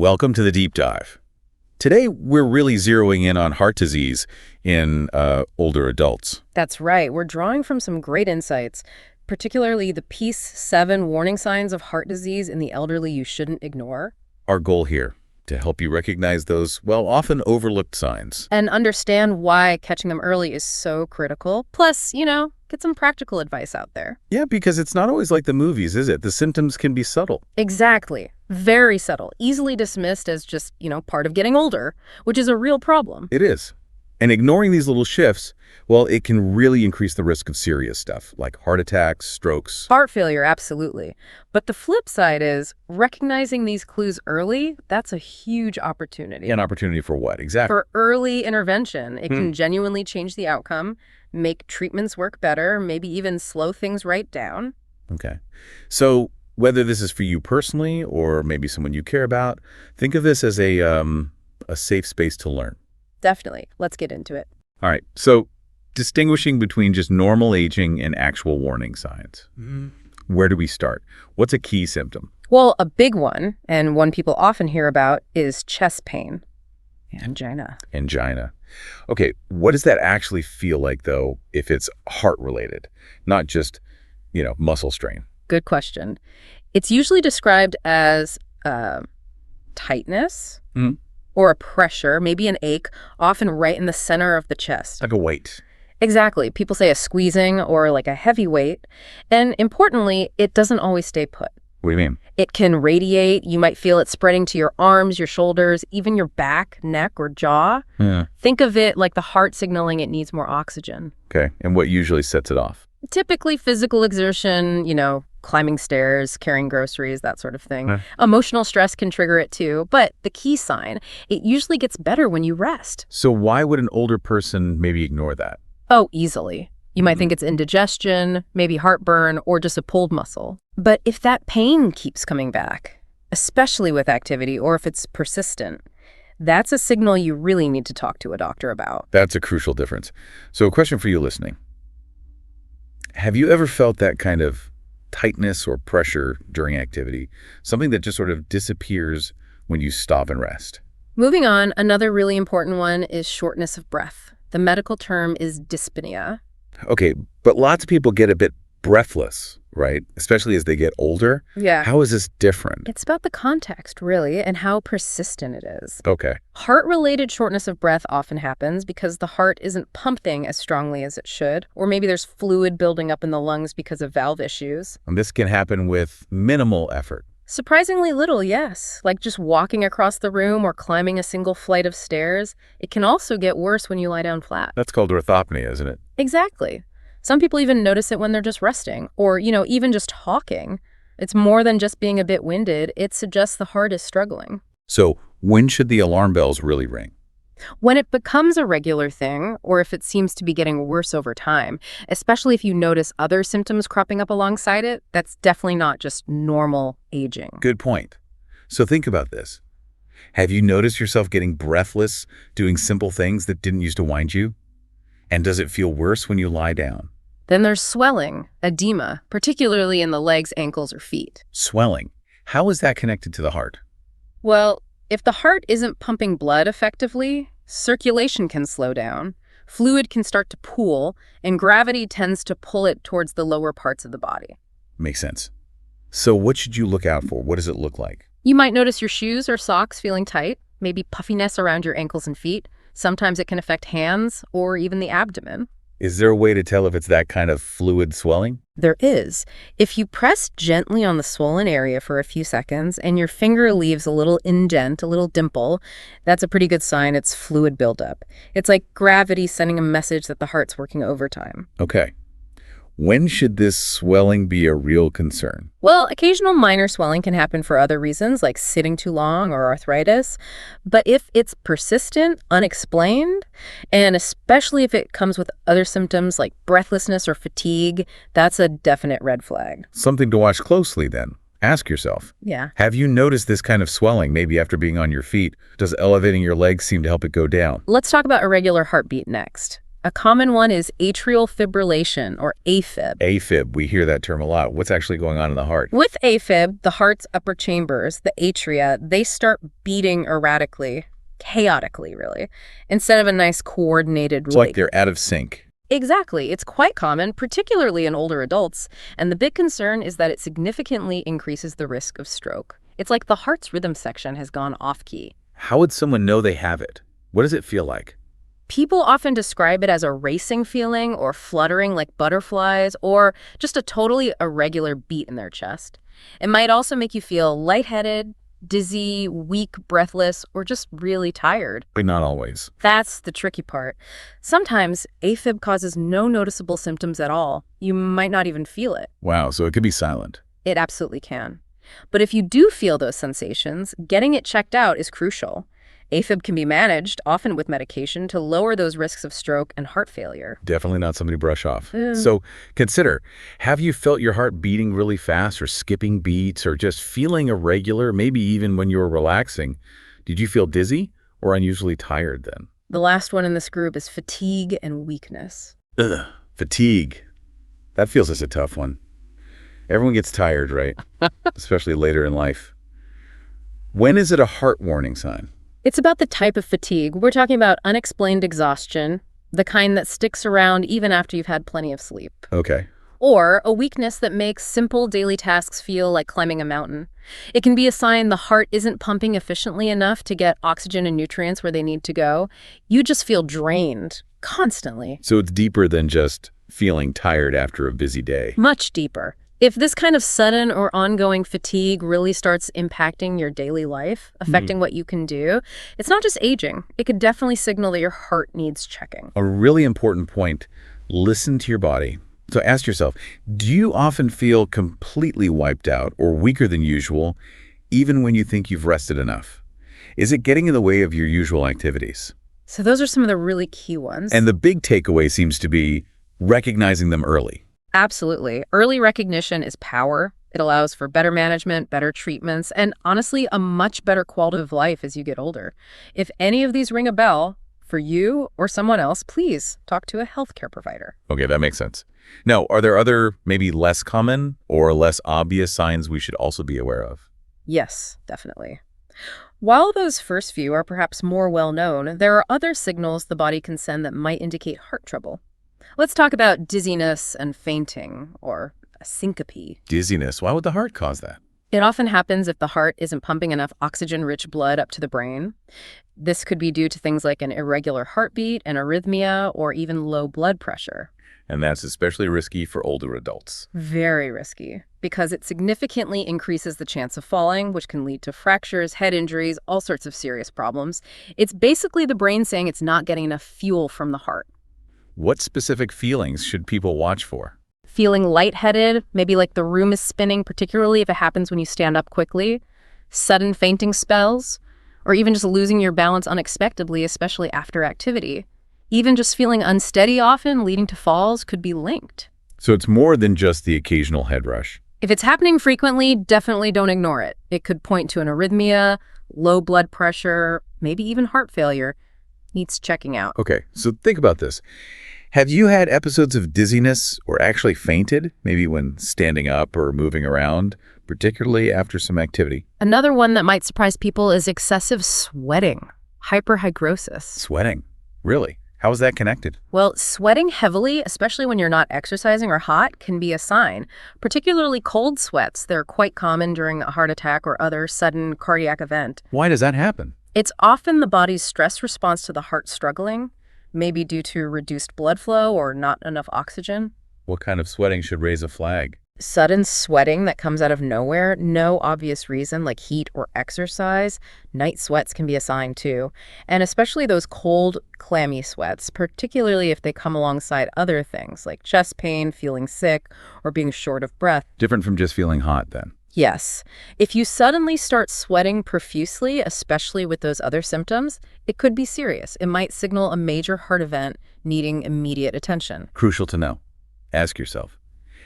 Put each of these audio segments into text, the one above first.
welcome to the Deep Dive. Today, we're really zeroing in on heart disease in older adults. That's right. We're drawing from some great insights, particularly the Piece 7 warning signs of heart disease in the elderly you shouldn't ignore. Our goal here, to help you recognize those, well, often overlooked signs. And understand why catching them early is so critical. Plus, get some practical advice out there. Yeah, because it's not always like the movies, is it? The symptoms can be subtle. Exactly. Very subtle. Easily dismissed as just, part of getting older, which is a real problem. It is. And ignoring these little shifts, well, it can really increase the risk of serious stuff, like heart attacks, strokes. Heart failure, absolutely. But the flip side is recognizing these clues early, that's a huge opportunity. An opportunity for what, exactly? For early intervention. It can genuinely change the outcome, make treatments work better, maybe even slow things right down. Okay. So whether this is for you personally or maybe someone you care about, think of this as a safe space to learn. Definitely. Let's get into it. All right. So distinguishing between just normal aging and actual warning signs. Where do we start? What's a key symptom? Well, a big one, and one people often hear about, is chest pain. Angina. Angina. Okay. What does that actually feel like, though, if it's heart-related, not just, muscle strain? Good question. It's usually described as tightness or a pressure, maybe an ache, often right in the center of the chest. Like a weight. Exactly. People say a squeezing or like a heavy weight. And importantly, it doesn't always stay put. What do you mean? It can radiate. You might feel it spreading to your arms, your shoulders, even your back, neck, or jaw. Yeah. Think of it like the heart signaling it needs more oxygen. Okay. And what usually sets it off? Typically physical exertion, climbing stairs, carrying groceries, that sort of thing. Emotional stress can trigger it too. But the key sign, it usually gets better when you rest. So why would an older person maybe ignore that? Oh, easily. You might think it's indigestion, maybe heartburn, or just a pulled muscle. But if that pain keeps coming back, especially with activity or if it's persistent, that's a signal you really need to talk to a doctor about. That's a crucial difference. So a question for you listening. Have you ever felt that kind of tightness or pressure during activity, something that just sort of disappears when you stop and rest? Moving on, another really important one is shortness of breath. The medical term is dyspnea. Okay, but lots of people get a bit breathless, right? Especially as they get older. Yeah. How is this different? It's about the context, really, and how persistent it is. Okay. Heart-related shortness of breath often happens because the heart isn't pumping as strongly as it should, or maybe there's fluid building up in the lungs because of valve issues. And this can happen with minimal effort. Surprisingly little, yes. Like just walking across the room or climbing a single flight of stairs. It can also get worse when you lie down flat. That's called orthopnea, isn't it? Exactly. Some people even notice it when they're just resting or, even just talking. It's more than just being a bit winded. It suggests the heart is struggling. So when should the alarm bells really ring? When it becomes a regular thing, or if it seems to be getting worse over time, especially if you notice other symptoms cropping up alongside it, that's definitely not just normal aging. Good point. So think about this. Have you noticed yourself getting breathless, doing simple things that didn't used to wind you? And does it feel worse when you lie down? Then there's swelling, edema, particularly in the legs, ankles, or feet. Swelling. How is that connected to the heart? Well, if the heart isn't pumping blood effectively, circulation can slow down, fluid can start to pool, and gravity tends to pull it towards the lower parts of the body. Makes sense. So what should you look out for? What does it look like? You might notice your shoes or socks feeling tight, maybe puffiness around your ankles and feet. Sometimes it can affect hands or even the abdomen. Is there a way to tell if it's that kind of fluid swelling? There is. If you press gently on the swollen area for a few seconds and your finger leaves a little indent, a little dimple, that's a pretty good sign it's fluid buildup. It's like gravity sending a message that the heart's working overtime. Okay. When should this swelling be a real concern? Well, occasional minor swelling can happen for other reasons, like sitting too long or arthritis. But if it's persistent, unexplained, and especially if it comes with other symptoms like breathlessness or fatigue, that's a definite red flag. Something to watch closely then. Ask yourself, Yeah. have you noticed this kind of swelling maybe after being on your feet? Does elevating your legs seem to help it go down? Let's talk about irregular heartbeat next. A common one is atrial fibrillation, or AFib. AFib, we hear that term a lot. What's actually going on in the heart? With AFib, the heart's upper chambers, the atria, they start beating erratically, chaotically, really, instead of a nice coordinated It's like they're out of sync. Exactly. It's quite common, particularly in older adults, and the big concern is that it significantly increases the risk of stroke. It's like the heart's rhythm section has gone off-key. How would someone know they have it? What does it feel like? People often describe it as a racing feeling or fluttering like butterflies or just a totally irregular beat in their chest. It might also make you feel lightheaded, dizzy, weak, breathless, or just really tired. But not always. That's the tricky part. Sometimes AFib causes no noticeable symptoms at all. You might not even feel it. Wow, so it could be silent. It absolutely can. But if you do feel those sensations, getting it checked out is crucial. AFib can be managed, often with medication, to lower those risks of stroke and heart failure. Definitely not something to brush off. Mm. So consider, have you felt your heart beating really fast or skipping beats or just feeling irregular, maybe even when you were relaxing? Did you feel dizzy or unusually tired then? The last one in this group is fatigue and weakness. Ugh, fatigue. That feels as a tough one. Everyone gets tired, right? Especially later in life. When is it a heart warning sign? It's about the type of fatigue. We're talking about unexplained exhaustion, the kind that sticks around even after you've had plenty of sleep. Okay. Or a weakness that makes simple daily tasks feel like climbing a mountain. It can be a sign the heart isn't pumping efficiently enough to get oxygen and nutrients where they need to go. You just feel drained constantly. So it's deeper than just feeling tired after a busy day. Much deeper. If this kind of sudden or ongoing fatigue really starts impacting your daily life, affecting what you can do, it's not just aging. It could definitely signal that your heart needs checking. A really important point, listen to your body. So ask yourself, do you often feel completely wiped out or weaker than usual, even when you think you've rested enough? Is it getting in the way of your usual activities? So those are some of the really key ones. And the big takeaway seems to be recognizing them early. Absolutely. Early recognition is power. It allows for better management, better treatments, and honestly, a much better quality of life as you get older. If any of these ring a bell for you or someone else, please talk to a healthcare provider. Okay, that makes sense. Now, are there other, maybe less common or less obvious signs we should also be aware of? Yes, definitely. While those first few are perhaps more well-known, there are other signals the body can send that might indicate heart trouble. Let's talk about dizziness and fainting, or a syncope. Dizziness. Why would the heart cause that? It often happens if the heart isn't pumping enough oxygen-rich blood up to the brain. This could be due to things like an irregular heartbeat, an arrhythmia, or even low blood pressure. And that's especially risky for older adults. Very risky, because it significantly increases the chance of falling, which can lead to fractures, head injuries, all sorts of serious problems. It's basically the brain saying it's not getting enough fuel from the heart. What specific feelings should people watch for? Feeling lightheaded, maybe like the room is spinning, particularly if it happens when you stand up quickly, sudden fainting spells, or even just losing your balance unexpectedly, especially after activity. Even just feeling unsteady often, leading to falls, could be linked. So it's more than just the occasional head rush. If it's happening frequently, definitely don't ignore it. It could point to an arrhythmia, low blood pressure, maybe even heart failure. Needs checking out. Okay, so think about this. Have you had episodes of dizziness or actually fainted, maybe when standing up or moving around, particularly after some activity? Another one that might surprise people is excessive sweating, hyperhidrosis. Sweating? Really? How is that connected? Well, sweating heavily, especially when you're not exercising or hot, can be a sign. Particularly cold sweats. They're quite common during a heart attack or other sudden cardiac event. Why does that happen? It's often the body's stress response to the heart struggling, maybe due to reduced blood flow or not enough oxygen. What kind of sweating should raise a flag? Sudden sweating that comes out of nowhere, no obvious reason like heat or exercise. Night sweats can be a sign too. And especially those cold, clammy sweats, particularly if they come alongside other things like chest pain, feeling sick, or being short of breath. Different from just feeling hot then? Yes. If you suddenly start sweating profusely, especially with those other symptoms, it could be serious. It might signal a major heart event needing immediate attention. Crucial to know. Ask yourself,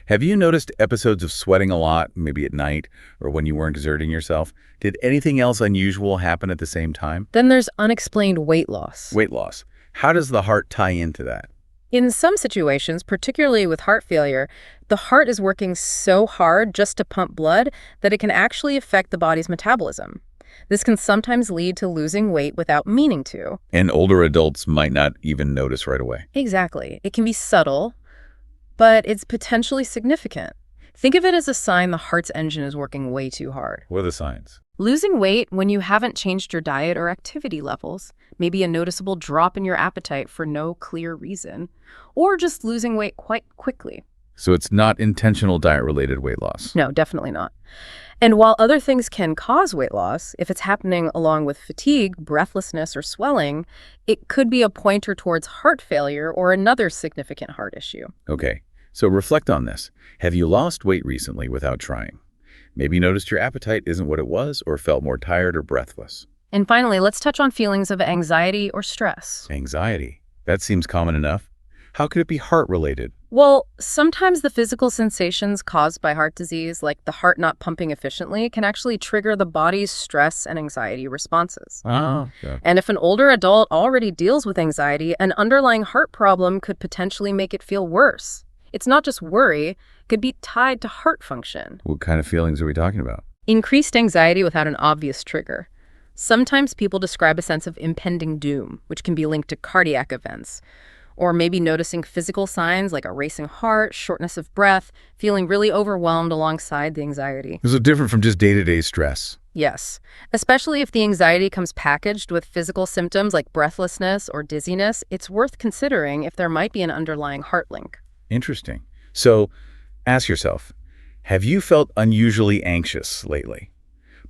have you noticed episodes of sweating a lot, maybe at night or when you weren't exerting yourself? Did anything else unusual happen at the same time? Then there's unexplained weight loss. Weight loss. How does the heart tie into that? In some situations, particularly with heart failure, the heart is working so hard just to pump blood that it can actually affect the body's metabolism. This can sometimes lead to losing weight without meaning to. And older adults might not even notice right away. Exactly. It can be subtle, but it's potentially significant. Think of it as a sign the heart's engine is working way too hard. What are the signs? Losing weight when you haven't changed your diet or activity levels, maybe a noticeable drop in your appetite for no clear reason, or just losing weight quite quickly. So it's not intentional diet-related weight loss. No, definitely not. And while other things can cause weight loss, if it's happening along with fatigue, breathlessness, or swelling, it could be a pointer towards heart failure or another significant heart issue. Okay, so reflect on this. Have you lost weight recently without trying? Maybe you noticed your appetite isn't what it was or felt more tired or breathless. And finally, let's touch on feelings of anxiety or stress. Anxiety. That seems common enough. How could it be heart-related? Well, sometimes the physical sensations caused by heart disease, like the heart not pumping efficiently, can actually trigger the body's stress and anxiety responses. Yeah. And if an older adult already deals with anxiety, an underlying heart problem could potentially make it feel worse. It's not just worry, it could be tied to heart function. What kind of feelings are we talking about? Increased anxiety without an obvious trigger. Sometimes people describe a sense of impending doom, which can be linked to cardiac events. Or maybe noticing physical signs like a racing heart, shortness of breath, feeling really overwhelmed alongside the anxiety. So different from just day-to-day stress. Yes, especially if the anxiety comes packaged with physical symptoms like breathlessness or dizziness, it's worth considering if there might be an underlying heart link. Interesting. So ask yourself, have you felt unusually anxious lately?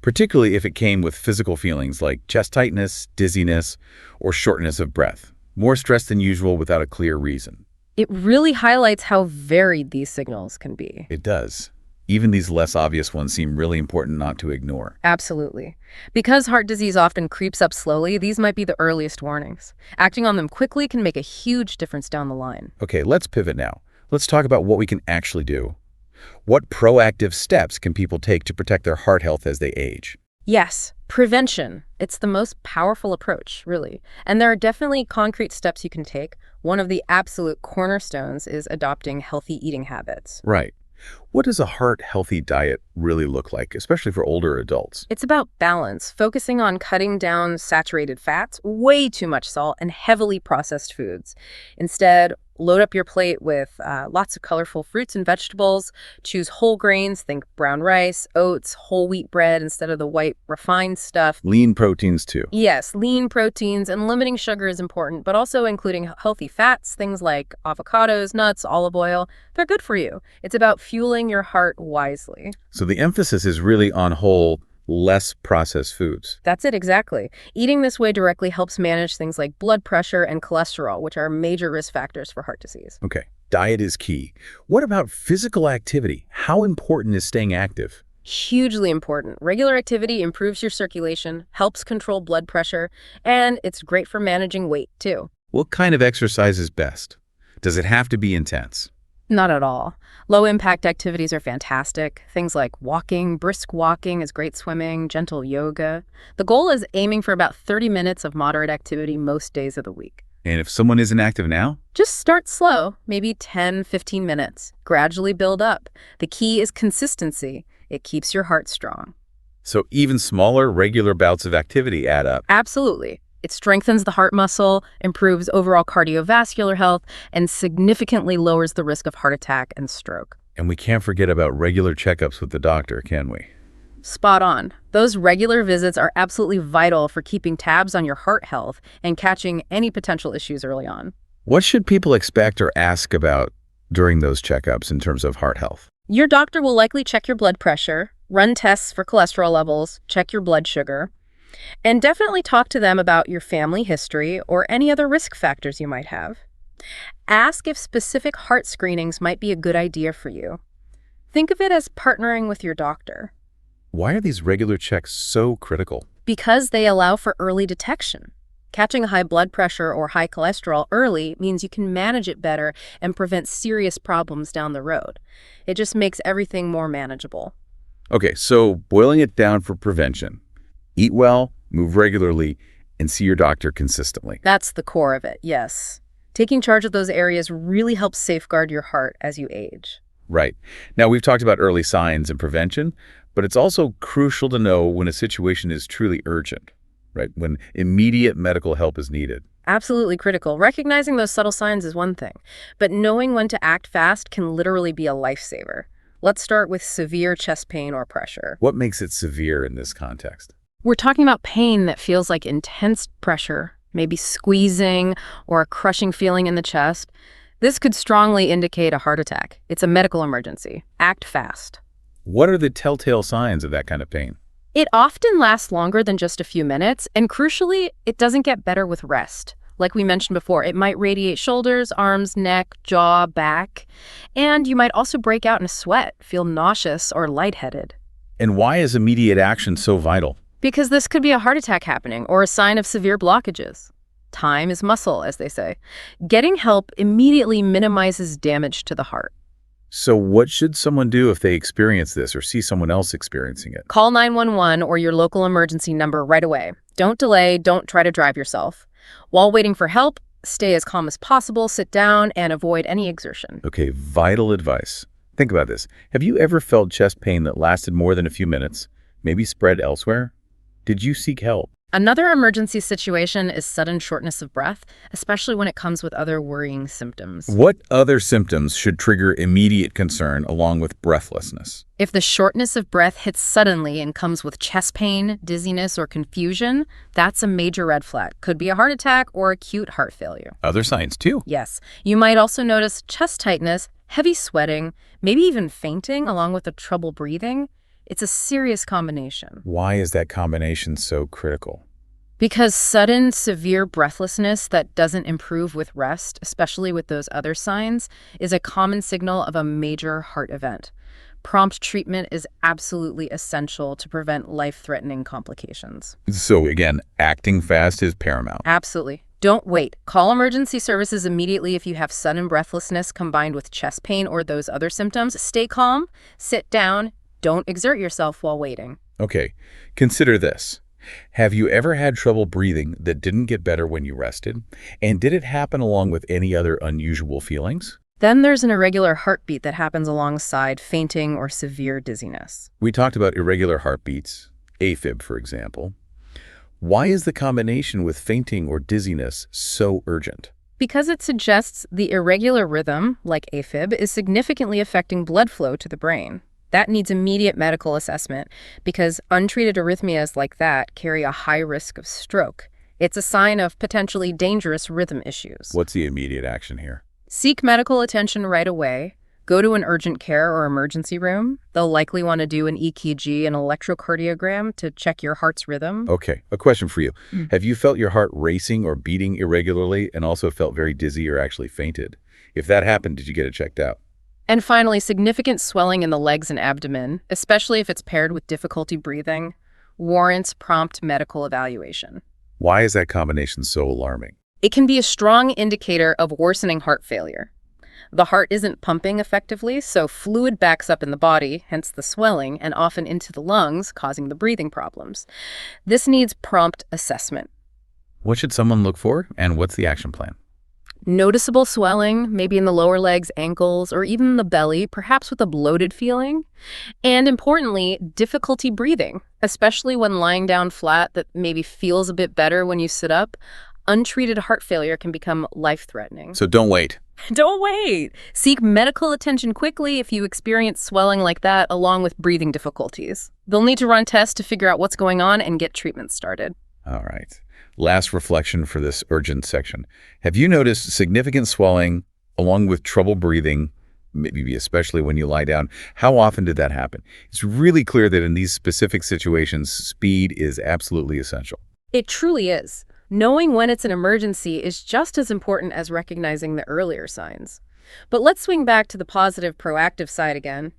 Particularly if it came with physical feelings like chest tightness, dizziness, or shortness of breath. More stress than usual without a clear reason. It really highlights how varied these signals can be. It does. Even these less obvious ones seem really important not to ignore. Absolutely. Because heart disease often creeps up slowly, these might be the earliest warnings. Acting on them quickly can make a huge difference down the line. Okay, let's pivot now. Let's talk about what we can actually do. What proactive steps can people take to protect their heart health as they age? Yes, prevention. It's the most powerful approach, really. And there are definitely concrete steps you can take. One of the absolute cornerstones is adopting healthy eating habits. Right. What does a heart-healthy diet really look like, especially for older adults? It's about balance, focusing on cutting down saturated fats, way too much salt, and heavily processed foods. Instead, load up your plate with lots of colorful fruits and vegetables. Choose whole grains, think brown rice, oats, whole wheat bread instead of the white refined stuff. Lean proteins too. Yes, lean proteins, and limiting sugar is important, but also including healthy fats, things like avocados, nuts, olive oil. They're good for you. It's about fueling your heart wisely. So the emphasis is really on whole, less processed foods. That's it, exactly. Eating this way directly helps manage things like blood pressure and cholesterol, which are major risk factors for heart disease. Okay, diet is key. What about physical activity? How important is staying active? Hugely important. Regular activity improves your circulation, helps control blood pressure, and it's great for managing weight, too. What kind of exercise is best? Does it have to be intense? Not at all. Low-impact activities are fantastic. Things like walking, brisk walking is great swimming, gentle yoga. The goal is aiming for about 30 minutes of moderate activity most days of the week. And if someone isn't active now? Just start slow, maybe 10, 15 minutes. Gradually build up. The key is consistency. It keeps your heart strong. So even smaller, regular bouts of activity add up. Absolutely. It strengthens the heart muscle, improves overall cardiovascular health, and significantly lowers the risk of heart attack and stroke. And we can't forget about regular checkups with the doctor, can we? Spot on. Those regular visits are absolutely vital for keeping tabs on your heart health and catching any potential issues early on. What should people expect or ask about during those checkups in terms of heart health? Your doctor will likely check your blood pressure, run tests for cholesterol levels, check your blood sugar, and definitely talk to them about your family history or any other risk factors you might have. Ask if specific heart screenings might be a good idea for you. Think of it as partnering with your doctor. Why are these regular checks so critical? Because they allow for early detection. Catching high blood pressure or high cholesterol early means you can manage it better and prevent serious problems down the road. It just makes everything more manageable. Okay, so boiling it down for prevention. Eat well, move regularly, and see your doctor consistently. That's the core of it, yes. Taking charge of those areas really helps safeguard your heart as you age. Right. Now, we've talked about early signs and prevention, but it's also crucial to know when a situation is truly urgent, right? When immediate medical help is needed. Absolutely critical. Recognizing those subtle signs is one thing, but knowing when to act fast can literally be a lifesaver. Let's start with severe chest pain or pressure. What makes it severe in this context? We're talking about pain that feels like intense pressure, maybe squeezing or a crushing feeling in the chest. This could strongly indicate a heart attack. It's a medical emergency. Act fast. What are the telltale signs of that kind of pain? It often lasts longer than just a few minutes, and crucially, it doesn't get better with rest. Like we mentioned before, it might radiate shoulders, arms, neck, jaw, back, and you might also break out in a sweat, feel nauseous or lightheaded. And why is immediate action so vital? Because this could be a heart attack happening or a sign of severe blockages. Time is muscle, as they say. Getting help immediately minimizes damage to the heart. So what should someone do if they experience this or see someone else experiencing it? Call 911 or your local emergency number right away. Don't delay, don't try to drive yourself. While waiting for help, stay as calm as possible, sit down, and avoid any exertion. Okay, vital advice. Think about this. Have you ever felt chest pain that lasted more than a few minutes, maybe spread elsewhere? Did you seek help? Another emergency situation is sudden shortness of breath, especially when it comes with other worrying symptoms. What other symptoms should trigger immediate concern along with breathlessness? If the shortness of breath hits suddenly and comes with chest pain, dizziness, or confusion, that's a major red flag. Could be a heart attack or acute heart failure. Other signs too. Yes. You might also notice chest tightness, heavy sweating, maybe even fainting along with the trouble breathing. It's a serious combination. Why is that combination so critical? Because sudden, severe breathlessness that doesn't improve with rest, especially with those other signs, is a common signal of a major heart event. Prompt treatment is absolutely essential to prevent life-threatening complications. So again, acting fast is paramount. Absolutely. Don't wait. Call emergency services immediately if you have sudden breathlessness combined with chest pain or those other symptoms. Stay calm, sit down, don't exert yourself while waiting. Okay, consider this. Have you ever had trouble breathing that didn't get better when you rested? And did it happen along with any other unusual feelings? Then there's an irregular heartbeat that happens alongside fainting or severe dizziness. We talked about irregular heartbeats, AFib, for example. Why is the combination with fainting or dizziness so urgent? Because it suggests the irregular rhythm, like AFib, is significantly affecting blood flow to the brain. That needs immediate medical assessment because untreated arrhythmias like that carry a high risk of stroke. It's a sign of potentially dangerous rhythm issues. What's the immediate action here? Seek medical attention right away. Go to an urgent care or emergency room. They'll likely want to do an EKG and electrocardiogram to check your heart's rhythm. Okay, a question for you. Have you felt your heart racing or beating irregularly and also felt very dizzy or actually fainted? If that happened, did you get it checked out? And finally, significant swelling in the legs and abdomen, especially if it's paired with difficulty breathing, warrants prompt medical evaluation. Why is that combination so alarming? It can be a strong indicator of worsening heart failure. The heart isn't pumping effectively, so fluid backs up in the body, hence the swelling, and often into the lungs, causing the breathing problems. This needs prompt assessment. What should someone look for, and what's the action plan? Noticeable swelling, maybe in the lower legs, ankles, or even the belly, perhaps with a bloated feeling. And importantly, difficulty breathing, especially when lying down flat that maybe feels a bit better when you sit up. Untreated heart failure can become life-threatening. So don't wait. Don't wait. Seek medical attention quickly if you experience swelling like that, along with breathing difficulties. They'll need to run tests to figure out what's going on and get treatment started. All right. Last reflection for this urgent section. Have you noticed significant swelling along with trouble breathing, maybe especially when you lie down? How often did that happen? It's really clear that in these specific situations, speed is absolutely essential. It truly is. Knowing when it's an emergency is just as important as recognizing the earlier signs. But let's swing back to the positive, proactive side again.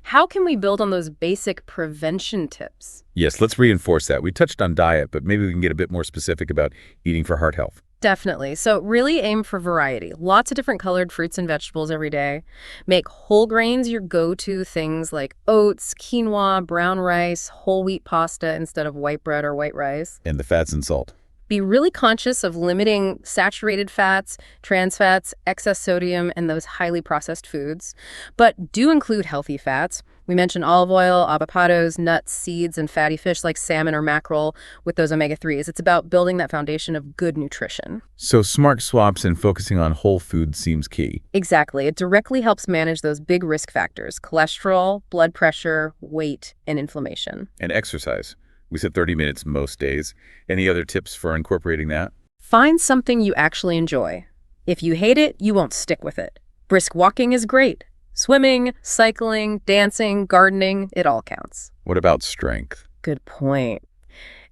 How can we build on those basic prevention tips? Yes, let's reinforce that. We touched on diet, but maybe we can get a bit more specific about eating for heart health. Definitely. So really aim for variety. Lots of different colored fruits and vegetables every day. Make whole grains your go-to, things like oats, quinoa, brown rice, whole wheat pasta instead of white bread or white rice. And the fats and salt. Be really conscious of limiting saturated fats, trans fats, excess sodium, and those highly processed foods. But do include healthy fats. We mentioned olive oil, avocados, nuts, seeds, and fatty fish like salmon or mackerel with those omega-3s. It's about building that foundation of good nutrition. So smart swaps and focusing on whole foods seems key. Exactly. It directly helps manage those big risk factors: cholesterol, blood pressure, weight, and inflammation. And exercise. We said 30 minutes most days. Any other tips for incorporating that? Find something you actually enjoy. If you hate it, you won't stick with it. Brisk walking is great. Swimming, cycling, dancing, gardening, it all counts. What about strength? Good point.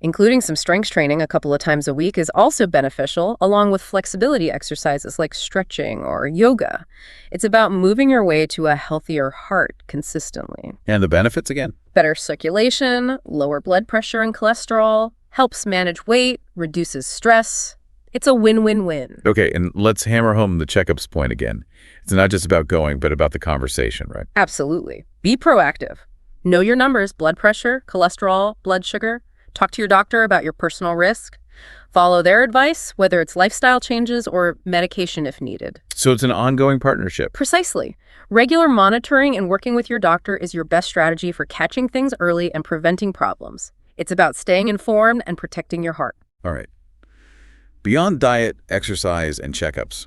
Including some strength training a couple of times a week is also beneficial, along with flexibility exercises like stretching or yoga. It's about moving your way to a healthier heart consistently. And the benefits again? Better circulation, lower blood pressure and cholesterol, helps manage weight, reduces stress. It's a win-win-win. Okay, and let's hammer home the checkups point again. It's not just about going, but about the conversation, right? Absolutely. Be proactive. Know your numbers: blood pressure, cholesterol, blood sugar. Talk to your doctor about your personal risk. Follow their advice, whether it's lifestyle changes or medication if needed. So it's an ongoing partnership. Precisely. Regular monitoring and working with your doctor is your best strategy for catching things early and preventing problems. It's about staying informed and protecting your heart. All right. Beyond diet, exercise, and checkups,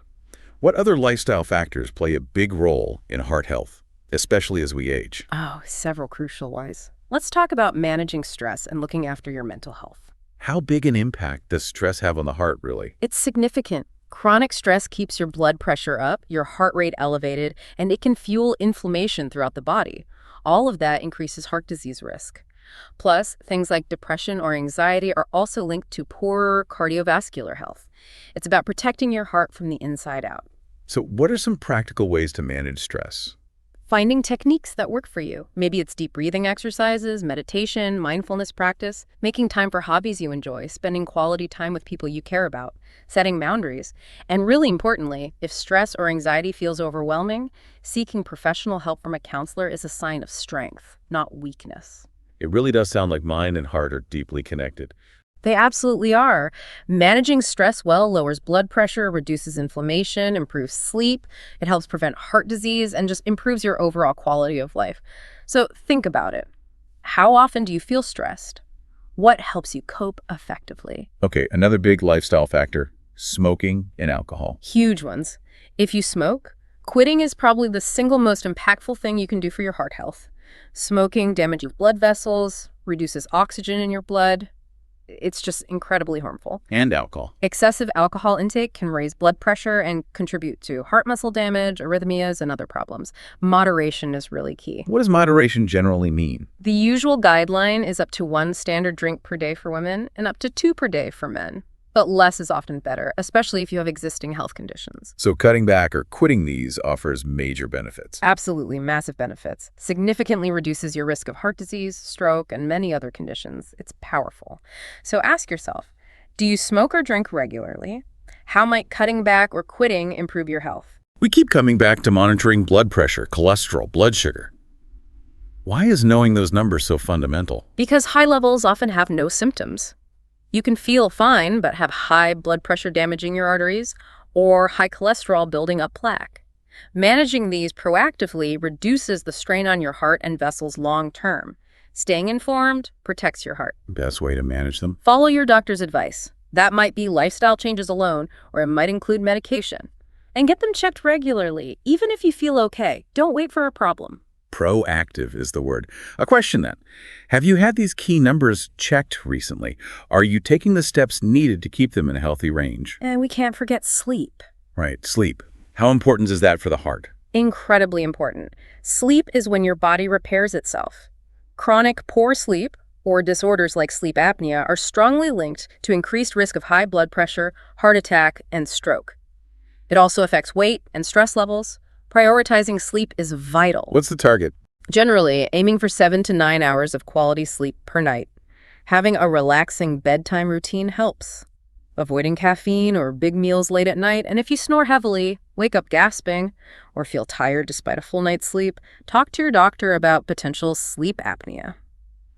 what other lifestyle factors play a big role in heart health, especially as we age? Oh, several crucial ones. Let's talk about managing stress and looking after your mental health. How big an impact does stress have on the heart, really? It's significant. Chronic stress keeps your blood pressure up, your heart rate elevated, and it can fuel inflammation throughout the body. All of that increases heart disease risk. Plus, things like depression or anxiety are also linked to poorer cardiovascular health. It's about protecting your heart from the inside out. So what are some practical ways to manage stress? Finding techniques that work for you. Maybe it's deep breathing exercises, meditation, mindfulness practice, making time for hobbies you enjoy, spending quality time with people you care about, setting boundaries. And really importantly, if stress or anxiety feels overwhelming, seeking professional help from a counselor is a sign of strength, not weakness. It really does sound like mind and heart are deeply connected. They absolutely are. Managing stress well lowers blood pressure, reduces inflammation, improves sleep. It helps prevent heart disease and just improves your overall quality of life. So think about it. How often do you feel stressed? What helps you cope effectively? Okay, another big lifestyle factor, smoking and alcohol. Huge ones. If you smoke, quitting is probably the single most impactful thing you can do for your heart health. Smoking damages blood vessels, reduces oxygen in your blood. It's just incredibly harmful. And alcohol. Excessive alcohol intake can raise blood pressure and contribute to heart muscle damage, arrhythmias, and other problems. Moderation is really key. What does moderation generally mean? The usual guideline is up to 1 standard drink per day for women and up to 2 per day for men. But less is often better, especially if you have existing health conditions. So cutting back or quitting these offers major benefits. Absolutely massive benefits. Significantly reduces your risk of heart disease, stroke, and many other conditions. It's powerful. So ask yourself, do you smoke or drink regularly? How might cutting back or quitting improve your health? We keep coming back to monitoring blood pressure, cholesterol, blood sugar. Why is knowing those numbers so fundamental? Because high levels often have no symptoms. You can feel fine but have high blood pressure damaging your arteries or high cholesterol building up plaque. Managing these proactively reduces the strain on your heart and vessels long term. Staying informed protects your heart. Best way to manage them? Follow your doctor's advice. That might be lifestyle changes alone, or it might include medication. And get them checked regularly, even if you feel okay. Don't wait for a problem. Proactive is the word. A question then. Have you had these key numbers checked recently? Are you taking the steps needed to keep them in a healthy range? And we can't forget sleep. Right, sleep. How important is that for the heart? Incredibly important. Sleep is when your body repairs itself. Chronic poor sleep, or disorders like sleep apnea, are strongly linked to increased risk of high blood pressure, heart attack, and stroke. It also affects weight and stress levels. Prioritizing sleep is vital. What's the target? Generally, aiming for 7 to 9 hours of quality sleep per night. Having a relaxing bedtime routine helps. Avoiding caffeine or big meals late at night, and if you snore heavily, wake up gasping, or feel tired despite a full night's sleep, talk to your doctor about potential sleep apnea.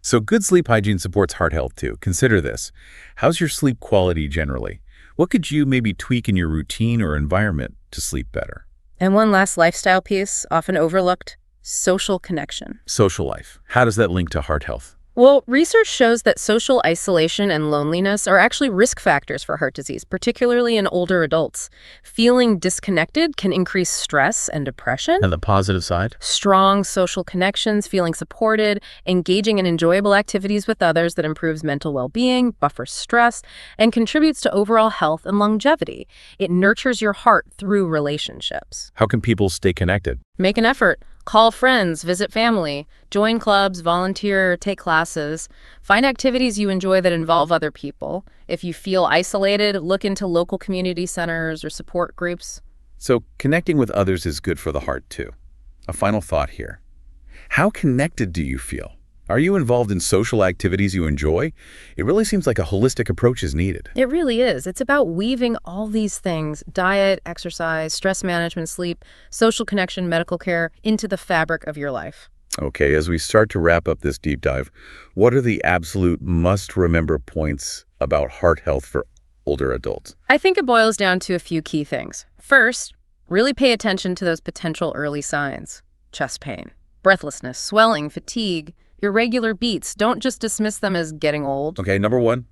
So good sleep hygiene supports heart health too. Consider this. How's your sleep quality generally? What could you maybe tweak in your routine or environment to sleep better? And one last lifestyle piece, often overlooked, social connection. Social life. How does that link to heart health? Well, research shows that social isolation and loneliness are actually risk factors for heart disease, particularly in older adults. Feeling disconnected can increase stress and depression. And the positive side? Strong social connections, feeling supported, engaging in enjoyable activities with others that improves mental well-being, buffers stress, and contributes to overall health and longevity. It nurtures your heart through relationships. How can people stay connected? Make an effort. Call friends, visit family, join clubs, volunteer, take classes. Find activities you enjoy that involve other people. If you feel isolated, look into local community centers or support groups. So connecting with others is good for the heart too. A final thought here. How connected do you feel? Are you involved in social activities you enjoy? It really seems like a holistic approach is needed. It really is. It's about weaving all these things, diet, exercise, stress management, sleep, social connection, medical care, into the fabric of your life. Okay, as we start to wrap up this deep dive, what are the absolute must-remember points about heart health for older adults? I think it boils down to a few key things. First, really pay attention to those potential early signs. Chest pain, breathlessness, swelling, fatigue, irregular beats. Don't just dismiss them as getting old. Okay, number one.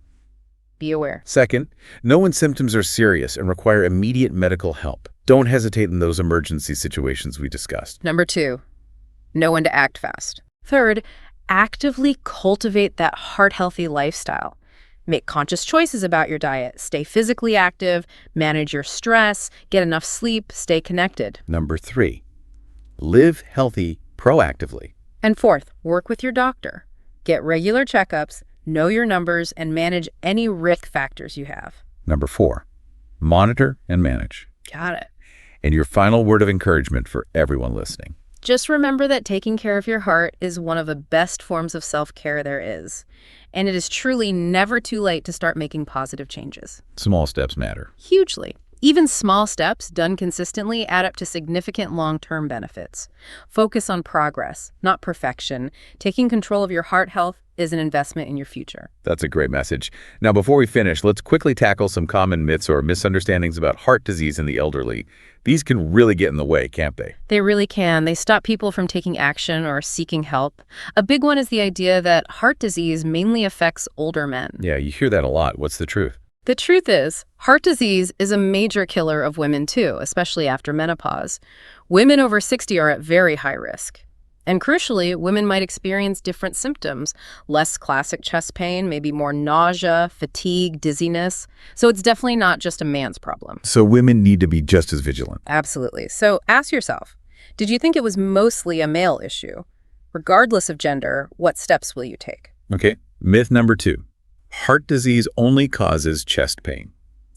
Be aware. Second, know when symptoms are serious and require immediate medical help. Don't hesitate in those emergency situations we discussed. Number two, know when to act fast. Third, actively cultivate that heart-healthy lifestyle. Make conscious choices about your diet. Stay physically active, manage your stress, get enough sleep, stay connected. Number three, live healthy proactively. And fourth, work with your doctor. Get regular checkups, know your numbers, and manage any risk factors you have. Number four, monitor and manage. Got it. And your final word of encouragement for everyone listening. Just remember that taking care of your heart is one of the best forms of self-care there is. And it is truly never too late to start making positive changes. Small steps matter. Hugely. Even small steps done consistently add up to significant long-term benefits. Focus on progress, not perfection. Taking control of your heart health is an investment in your future. That's a great message. Now, before we finish, let's quickly tackle some common myths or misunderstandings about heart disease in the elderly. These can really get in the way, can't they? They really can. They stop people from taking action or seeking help. A big one is the idea that heart disease mainly affects older men. Yeah, you hear that a lot. What's the truth? The truth is, heart disease is a major killer of women too, especially after menopause. Women over 60 are at very high risk. And crucially, women might experience different symptoms, less classic chest pain, maybe more nausea, fatigue, dizziness. So it's definitely not just a man's problem. So women need to be just as vigilant. Absolutely. So ask yourself, did you think it was mostly a male issue? Regardless of gender, what steps will you take? Okay, myth number two. Heart disease only causes chest pain.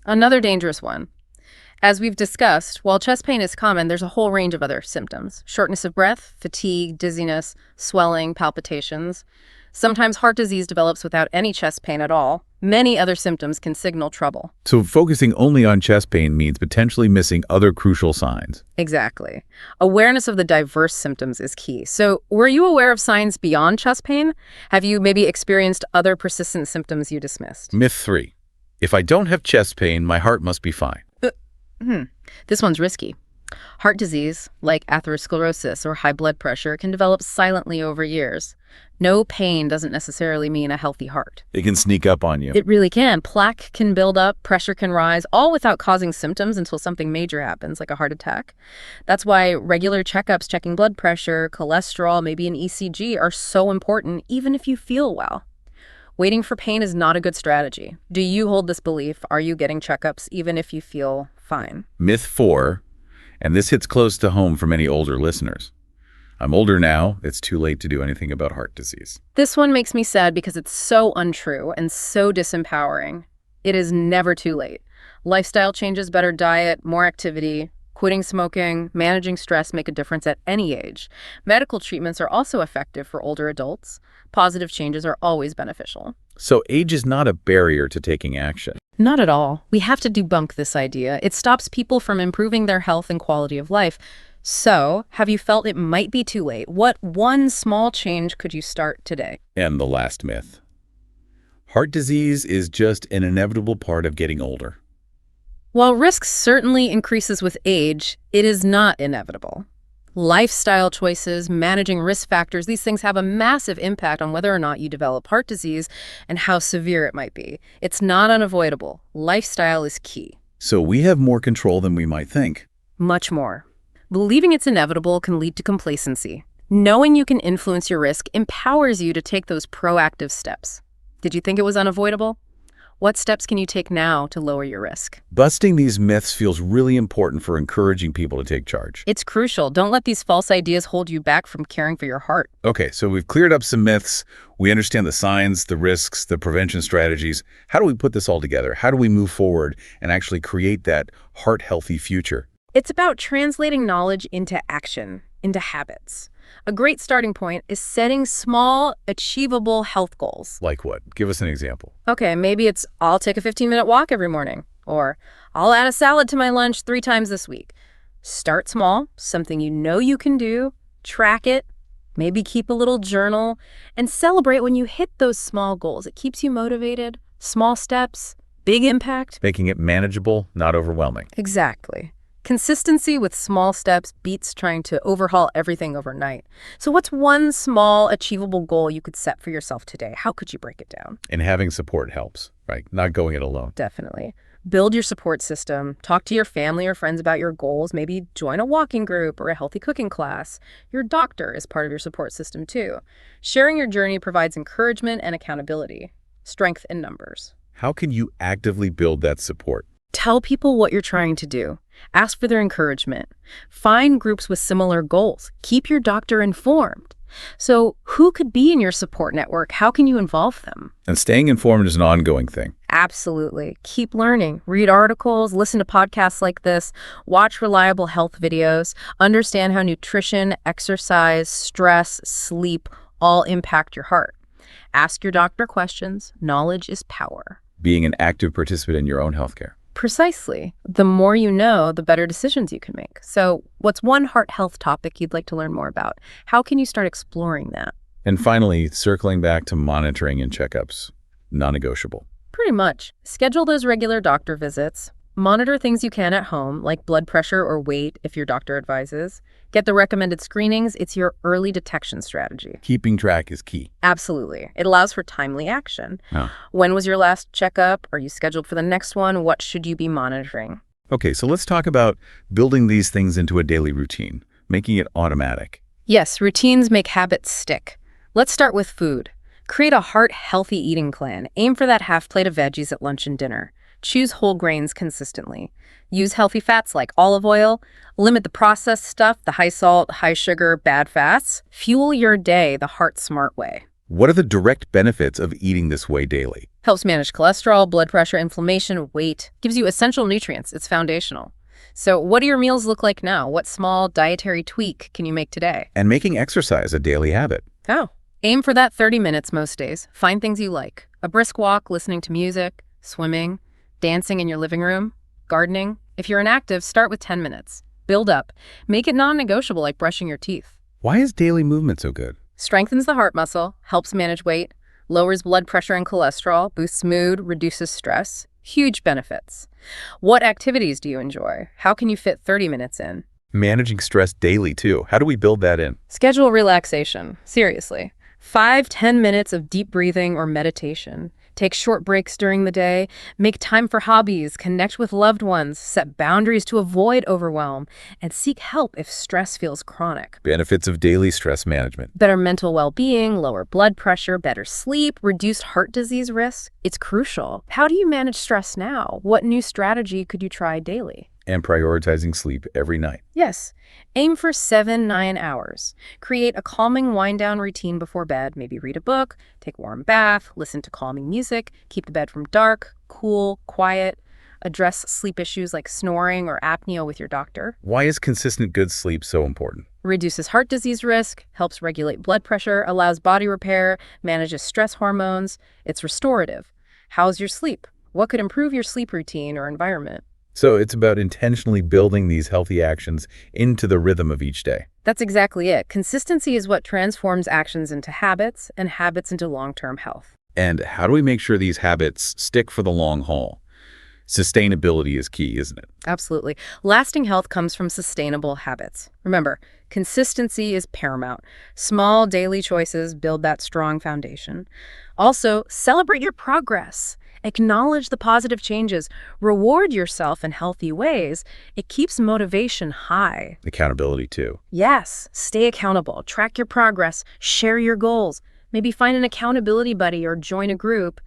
Another dangerous one. As we've discussed, while chest pain is common, there's a whole range of other symptoms. Shortness of breath, fatigue, dizziness, swelling, palpitations. Sometimes heart disease develops without any chest pain at all. Many other symptoms can signal trouble. So focusing only on chest pain means potentially missing other crucial signs. Exactly. Awareness of the diverse symptoms is key. So were you aware of signs beyond chest pain? Have you maybe experienced other persistent symptoms you dismissed? Myth three. If I don't have chest pain, my heart must be fine. This one's risky. Heart disease, like atherosclerosis or high blood pressure, can develop silently over years. No pain doesn't necessarily mean a healthy heart. It can sneak up on you. It really can. Plaque can build up, pressure can rise, all without causing symptoms until something major happens, like a heart attack. That's why regular checkups, checking blood pressure, cholesterol, maybe an ECG, are so important, even if you feel well. Waiting for pain is not a good strategy. Do you hold this belief? Are you getting checkups even if you feel fine? Myth four, and this hits close to home for many older listeners. I'm older now, it's too late to do anything about heart disease. This one makes me sad because it's so untrue and so disempowering. It is never too late. Lifestyle changes, better diet, more activity, quitting smoking, managing stress make a difference at any age. Medical treatments are also effective for older adults. Positive changes are always beneficial. So age is not a barrier to taking action. Not at all. We have to debunk this idea. It stops people from improving their health and quality of life. So, have you felt it might be too late? What one small change could you start today? And the last myth. Heart disease is just an inevitable part of getting older. While risk certainly increases with age, it is not inevitable. Lifestyle choices, managing risk factors, these things have a massive impact on whether or not you develop heart disease and how severe it might be. It's not unavoidable. Lifestyle is key. So we have more control than we might think. Much more. Believing it's inevitable can lead to complacency. Knowing you can influence your risk empowers you to take those proactive steps. Did you think it was unavoidable? What steps can you take now to lower your risk? Busting these myths feels really important for encouraging people to take charge. It's crucial. Don't let these false ideas hold you back from caring for your heart. Okay, so we've cleared up some myths. We understand the signs, the risks, the prevention strategies. How do we put this all together? How do we move forward and actually create that heart-healthy future? It's about translating knowledge into action, into habits. A great starting point is setting small, achievable health goals. Like what? Give us an example. Okay, maybe it's I'll take a 15-minute walk every morning, or I'll add a salad to my lunch 3 times this week. Start small, something you know you can do, track it, maybe keep a little journal, and celebrate when you hit those small goals. It keeps you motivated. Small steps, big impact. Making it manageable, not overwhelming. Exactly. Consistency with small steps beats trying to overhaul everything overnight. So what's one small, achievable goal you could set for yourself today? How could you break it down? And having support helps, right? Not going it alone. Definitely. Build your support system. Talk to your family or friends about your goals. Maybe join a walking group or a healthy cooking class. Your doctor is part of your support system too. Sharing your journey provides encouragement and accountability. Strength in numbers. How can you actively build that support? Tell people what you're trying to do. Ask for their encouragement. Find groups with similar goals. Keep your doctor informed. So who could be in your support network? How can you involve them? And staying informed is an ongoing thing. Absolutely. Keep learning. Read articles, listen to podcasts like this, watch reliable health videos, understand how nutrition, exercise, stress, sleep all impact your heart. Ask your doctor questions. Knowledge is power. Being an active participant in your own healthcare. Precisely. The more you know, the better decisions you can make. So what's one heart health topic you'd like to learn more about? How can you start exploring that? And finally, circling back to monitoring and checkups. Non-negotiable. Pretty much. Schedule those regular doctor visits. Monitor things you can at home, like blood pressure or weight if your doctor advises. Get the recommended screenings. It's your early detection strategy. Keeping track is key. Absolutely. It allows for timely action. Oh. When was your last checkup? Are you scheduled for the next one? What should you be monitoring? Okay, so let's talk about building these things into a daily routine, making it automatic. Yes, routines make habits stick. Let's start with food. Create a heart-healthy eating plan. Aim for that half plate of veggies at lunch and dinner. Choose whole grains consistently. Use healthy fats like olive oil. Limit the processed stuff, the high salt, high sugar, bad fats. Fuel your day the heart-smart way. What are the direct benefits of eating this way daily? Helps manage cholesterol, blood pressure, inflammation, weight. Gives you essential nutrients. It's foundational. So what do your meals look like now? What small dietary tweak can you make today? And making exercise a daily habit. Oh, aim for that 30 minutes most days. Find things you like. A brisk walk, listening to music, swimming, dancing in your living room, gardening. If you're inactive, start with 10 minutes. Build up. Make it non-negotiable like brushing your teeth. Why is daily movement so good? Strengthens the heart muscle, helps manage weight, lowers blood pressure and cholesterol, boosts mood, reduces stress. Huge benefits. What activities do you enjoy? How can you fit 30 minutes in? Managing stress daily, too. How do we build that in? Schedule relaxation. Seriously. 5-10 minutes of deep breathing or meditation. Take short breaks during the day. Make time for hobbies. Connect with loved ones. Set boundaries to avoid overwhelm. And seek help if stress feels chronic. Benefits of daily stress management. Better mental well-being, lower blood pressure, better sleep, reduced heart disease risk. It's crucial. How do you manage stress now? What new strategy could you try daily? And prioritizing sleep every night. Yes. Aim for 7-9 hours. Create a calming wind-down routine before bed. Maybe read a book, take a warm bath, listen to calming music, keep the bed from dark, cool, quiet. Address sleep issues like snoring or apnea with your doctor. Why is consistent good sleep so important? Reduces heart disease risk, helps regulate blood pressure, allows body repair, manages stress hormones. It's restorative. How's your sleep? What could improve your sleep routine or environment? So it's about intentionally building these healthy actions into the rhythm of each day. That's exactly it. Consistency is what transforms actions into habits and habits into long-term health. And how do we make sure these habits stick for the long haul? Sustainability is key, isn't it? Absolutely. Lasting health comes from sustainable habits. Remember, consistency is paramount. Small daily choices build that strong foundation. Also, celebrate your progress. Acknowledge the positive changes. Reward yourself in healthy ways. It keeps motivation high. Accountability, too. Yes, stay accountable. Track your progress. Share your goals. Maybe find an accountability buddy or join a group.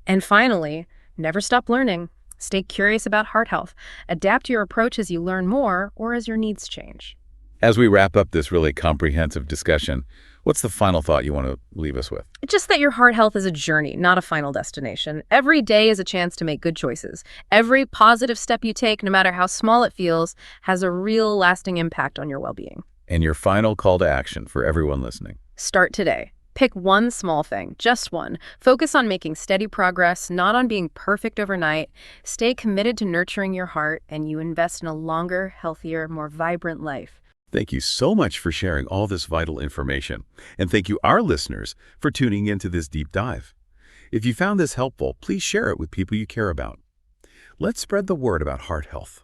And finally, never stop learning. Stay curious about heart health. Adapt your approach as you learn more or as your needs change. As we wrap up this really comprehensive discussion, what's the final thought you want to leave us with? Just that your heart health is a journey, not a final destination. Every day is a chance to make good choices. Every positive step you take, no matter how small it feels, has a real lasting impact on your well-being. And your final call to action for everyone listening. Start today. Pick one small thing, just one. Focus on making steady progress, not on being perfect overnight. Stay committed to nurturing your heart, and you invest in a longer, healthier, more vibrant life. Thank you so much for sharing all this vital information. And thank you, our listeners, for tuning into this deep dive. If you found this helpful, please share it with people you care about. Let's spread the word about heart health.